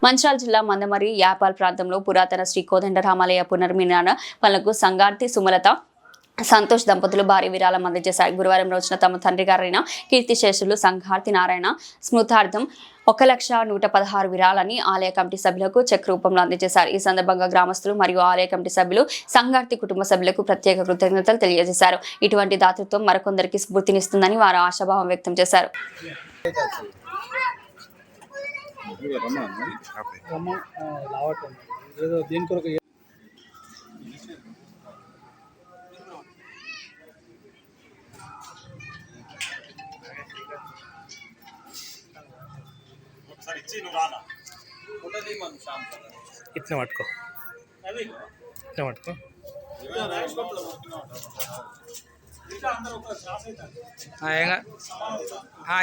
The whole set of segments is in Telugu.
మంచిర్యాల జిల్లా మందమరి యాపాల్ ప్రాంతంలో పురాతన శ్రీ కోదండరామాలయ పునర్నిర్మాణ పనులకు సంగార్తి సుమలత సంతోష్ దంపతులు భారీ విరాళం అందజేశారు. గురువారం రోజున తమ తండ్రి గారైన కీర్తిశేషులు సంగార్తి నారాయణ స్మృతార్థం 1,116 విరాళాన్ని ఆలయ కమిటీ సభ్యులకు చెక్ రూపంలో అందజేశారు. ఈ సందర్భంగా గ్రామస్తులు మరియు ఆలయ కమిటీ సభ్యులు సంగార్తి కుటుంబ సభ్యులకు ప్రత్యేక కృతజ్ఞతలు తెలియజేశారు. ఇటువంటి దాతృత్వం మరికొందరికి స్ఫూర్తినిస్తుందని వారు ఆశాభావం వ్యక్తం చేశారు. इतने मटको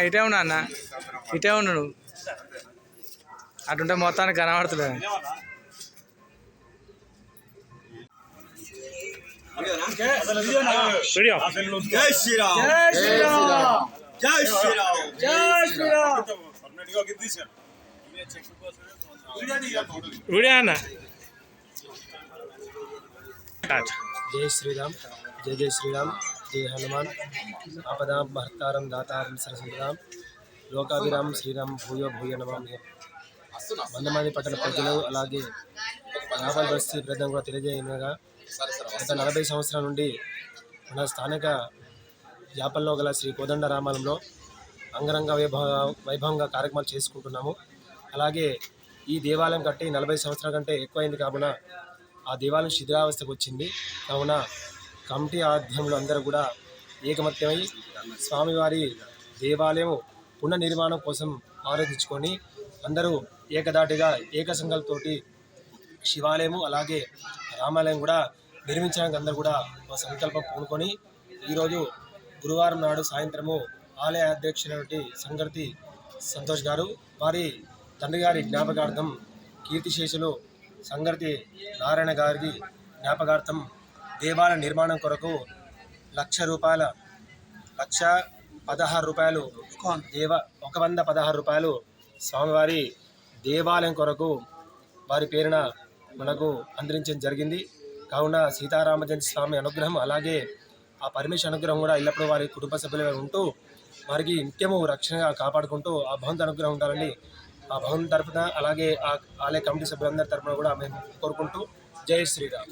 ఇటే ఉన్నా అన్న ఇటే ఉండు నువ్వు అటుంటే మొత్తానికి కనబడతలేదు. వీడియో అన్న जय श्री राम जय श्रीराम जय हनुमान आपदां भर्तारं दातारं सरस्वतीराम लोकाभिराम శ్రీరామ్ భూయో భూయ నమామి. మందమరి పట్టణ ప్రజలు అలాగే యాపాల్ బస్తీ ప్రజలను కూడా తెలియజేయగా గత 40 సంవత్సరాల నుండి మన స్థానిక యాపాల్లో గల శ్రీ కోదండరామాలయంలో అంగరంగ వైభవంగా కార్యక్రమాలు చేసుకుంటున్నాము. అలాగే ఈ దేవాలయం కట్టి 40 సంవత్సరాల కంటే ఎక్కువైంది కావున ఆ దేవాలయం శిథిలావస్థకు వచ్చింది. కావున కమిటీ ఆధ్వర్యంలో అందరూ కూడా ఏకమత్యమై స్వామివారి దేవాలయం పునర్నిర్మాణం కోసం ఆలోచించుకొని అందరూ ఏకదాటిగా ఏకసంకల్పంతోటి శివాలయము అలాగే రామాలయం కూడా నిర్మించడానికి అందరూ కూడా ఒక సంకల్పం పూనుకొని ఈరోజు గురువారం నాడు సాయంత్రము ఆలయ అధ్యక్షులైనటువంటి సంగర్తి సంతోష్ గారు వారి తండ్రి గారి జ్ఞాపకార్థం కీర్తిశేషులు సంగర్తి నారాయణ గారికి జ్ఞాపకార్థం దేవాలయ నిర్మాణం కొరకు ₹1,16 116 స్వామివారి దేవాలయం కొరకు వారి పేరున మనకు అందించడం జరిగింది. కావున సీతారామచంద్ర స్వామి అనుగ్రహం అలాగే ఆ పరమేశ్వర అనుగ్రహం కూడా ఎల్లప్పుడూ వారి కుటుంబ సభ్యులుగా ఉంటూ వారికి నిత్యము రక్షణగా కాపాడుకుంటూ ఆ భగవంతు అనుగ్రహం ఉండాలని ఆ భగవంతు తరపున అలాగే ఆ ఆలయ కమిటీ సభ్యులందరి తరపున కూడా మేము కోరుకుంటూ జై శ్రీరామ్.